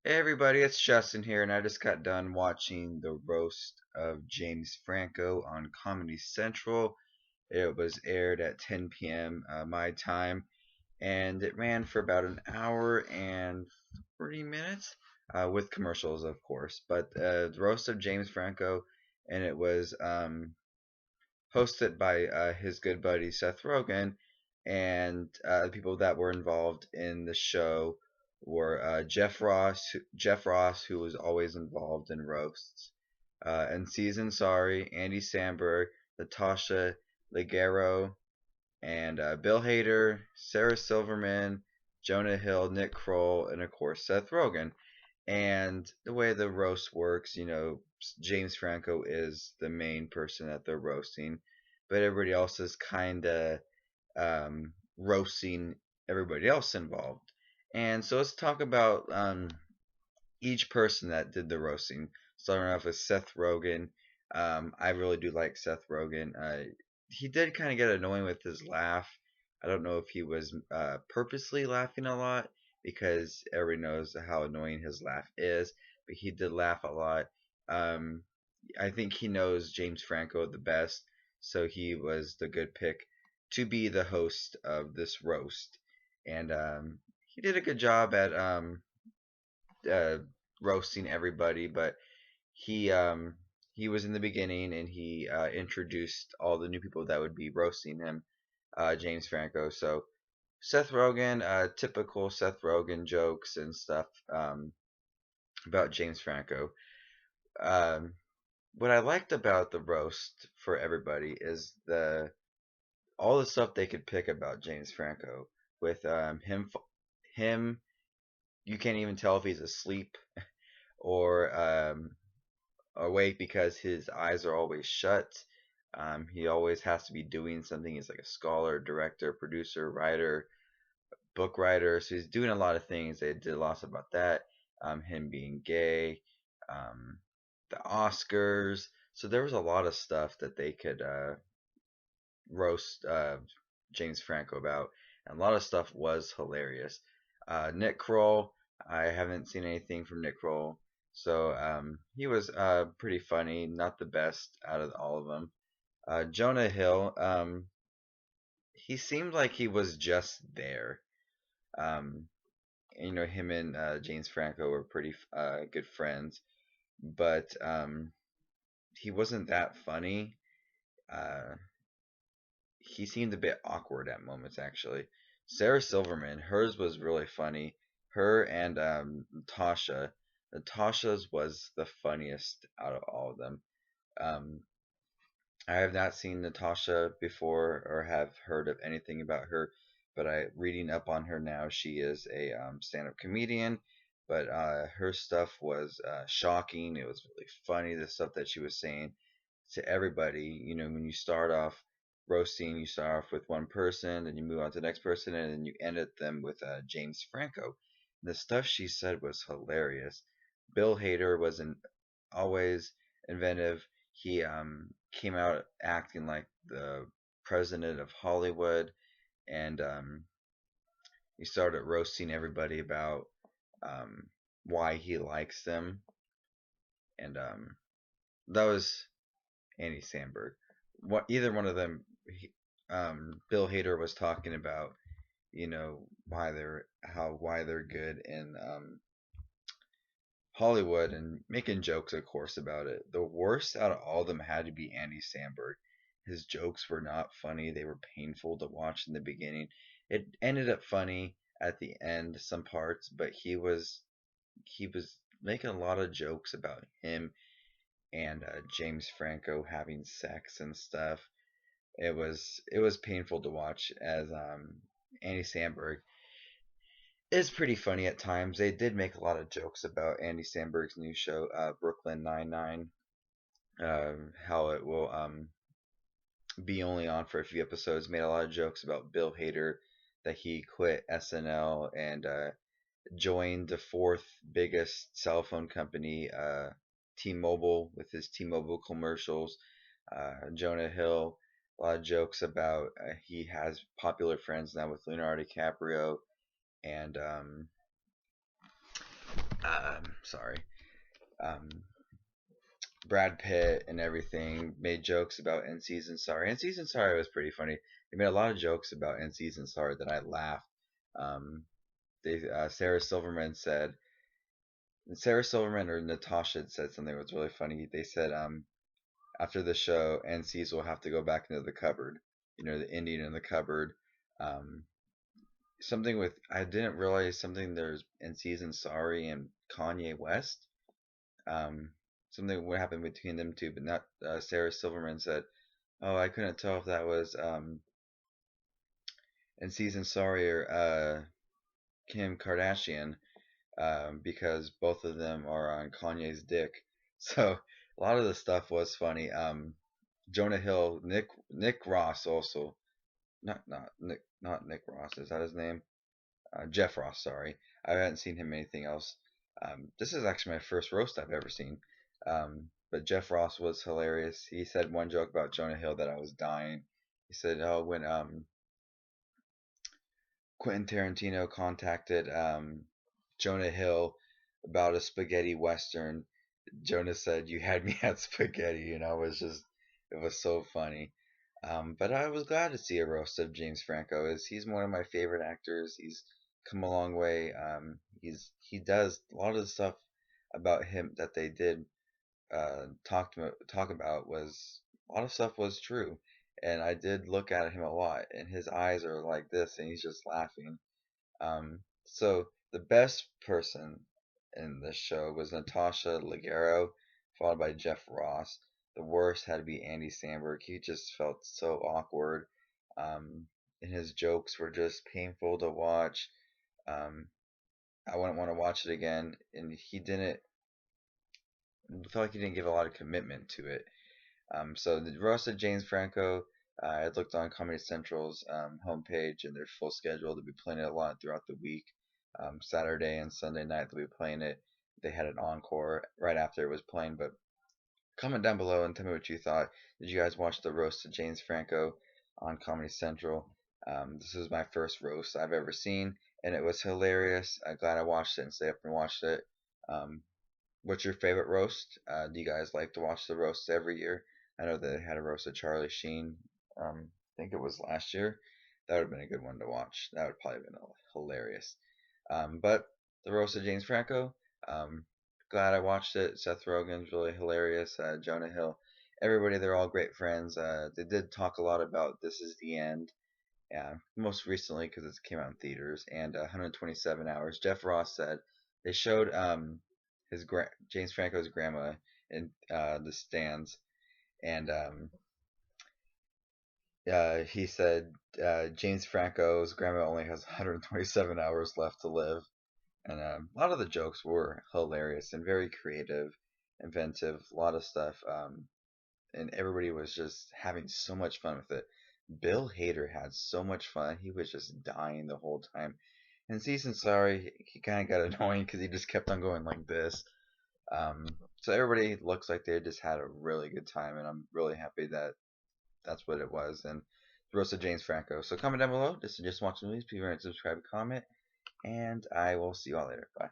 Hey everybody, it's Justin here, and I just got done watching the roast of James Franco on Comedy Central. It was aired at 10 p.m. My time, and it ran for about an hour and 40 minutes, with commercials, of course. But the roast of James Franco, and it was hosted by his good buddy Seth Rogen, and the people that were involved in the show were Jeff Ross, who was always involved in roasts, and Season Sorry, Andy Samberg, Natasha Leggero, and Bill Hader, Sarah Silverman, Jonah Hill, Nick Kroll, and of course Seth Rogen. And the way the roast works, James Franco is the main person that they're roasting, but everybody else is kind of roasting everybody else involved. And so let's talk about each person that did the roasting. Starting off with Seth Rogen. I really do like Seth Rogen. He did kind of get annoying with his laugh. I don't know if he was purposely laughing a lot because everybody knows how annoying his laugh is, but he did laugh a lot. Um, I think he knows James Franco the best, so he was the good pick to be the host of this roast. And he did a good job at uh, roasting everybody, but he um, he was in the beginning and he introduced all the new people that would be roasting him, James Franco. So Seth Rogen, typical Seth Rogen jokes and stuff about James Franco. Um, what I liked about the roast for everybody is the all the stuff they could pick about James Franco with him. You can't even tell if he's asleep or awake because his eyes are always shut. He always has to be doing something. He's like a scholar, director, producer, writer, book writer. So he's doing a lot of things. They did lots about that. Him being gay, um, the Oscars. So there was a lot of stuff that they could roast James Franco about, and a lot of stuff was hilarious. Nick Kroll, I haven't seen anything from Nick Kroll, so he was pretty funny, not the best out of all of them. Jonah Hill, he seemed like he was just there. Um, him and James Franco were pretty good friends, but he wasn't that funny. Uh, he seemed a bit awkward at moments, actually. Sarah Silverman, hers was really funny. Her and Natasha. Natasha's was the funniest out of all of them. Um, I have not seen Natasha before or have heard of anything about her, but reading up on her now, she is a stand-up comedian. But her stuff was shocking. It was really funny. The stuff that she was saying to everybody. When you start off roasting, you start off with one person, then you move on to the next person, and then you end at them with James Franco. The stuff she said was hilarious. Bill Hader was always inventive. He came out acting like the president of Hollywood, and he started roasting everybody about um, why he likes them, and that was Andy Samberg. Either one of them, Bill Hader was talking about, why they're good in Hollywood and making jokes, of course, about it. The worst out of all of them had to be Andy Samberg. His jokes were not funny; they were painful to watch in the beginning. It ended up funny at the end, some parts, but he was making a lot of jokes about him and James Franco having sex and stuff. It was painful to watch as Andy Samberg is pretty funny at times. They did make a lot of jokes about Andy Samberg's new show, Brooklyn Nine-Nine, how it will be only on for a few episodes. Made a lot of jokes about Bill Hader, that he quit SNL and joined the fourth biggest cell phone company, T-Mobile, with his T-Mobile commercials. Jonah Hill, a lot of jokes about he has popular friends now with Leonardo DiCaprio, and Sorry. Um, Brad Pitt and everything made jokes about N Season Sorry. N Season Sorry was pretty funny. They made a lot of jokes about N Season Sorry that I laughed. Um, Sarah Silverman or Natasha had said something that was really funny. They said after the show, NCs will have to go back into the cupboard. You know, the Indian in the cupboard. Um, something with I didn't realize something there's in season Sorry and Kanye West. Um, something what happened between them two, but not Sarah Silverman said, "Oh, I couldn't tell if that was in season Sorry or Kim Kardashian because both of them are on Kanye's dick." So a lot of the stuff was funny. Jonah Hill, Nick Ross also not Nick Ross. Is that his name? Jeff Ross. Sorry, I haven't seen him in anything else. This is actually my first roast I've ever seen. But Jeff Ross was hilarious. He said one joke about Jonah Hill that I was dying. He said, "Oh, when Quentin Tarantino contacted Jonah Hill about a spaghetti western, Jonah said, 'You had me at spaghetti,' and I was just, it was so funny." But I was glad to see a roast of James Franco. As he's one of my favorite actors. He's come a long way. He does a lot of the stuff about him that they did talk about was a lot of stuff was true, and I did look at him a lot, and his eyes are like this, and he's just laughing. So the best person in this show was Natasha Leggero, followed by Jeff Ross. The worst had to be Andy Samberg. He just felt so awkward, um, and his jokes were just painful to watch. Um, I wouldn't want to watch it again, and he didn't. I felt like he didn't give a lot of commitment to it. So the roast of James Franco, I looked on Comedy Central's homepage and their full schedule. They'll be playing it a lot throughout the week. Saturday and Sunday night they'll be playing it. They had an encore right after it was playing. But comment down below and tell me what you thought. Did you guys watch the roast of James Franco on Comedy Central? This was my first roast I've ever seen, and it was hilarious. I'm glad I watched it and stayed up and watched it. Um, What's your favorite roast? Do you guys like to watch the roasts every year? I know they had a roast of Charlie Sheen. I think it was last year. That would have been a good one to watch. That would probably have been hilarious. But the roast of James Franco. Glad I watched it. Seth Rogen's really hilarious. Jonah Hill. Everybody, they're all great friends. They did talk a lot about This Is the End. Yeah, most recently because it came out in theaters and 127 hours. Jeff Ross said they showed James Franco's grandma in the stands, and he said James Franco's grandma only has 127 hours left to live, and a lot of the jokes were hilarious and very creative, inventive, a lot of stuff, and everybody was just having so much fun with it. Bill Hader had so much fun; he was just dying the whole time. In season sorry, he kind of got annoying because he just kept on going like this. Um, so everybody looks like they just had a really good time, and I'm really happy that that's what it was. And the roast of James Franco. So comment down below just watch the movies. Please rate, subscribe, comment, and I will see you all later. Bye.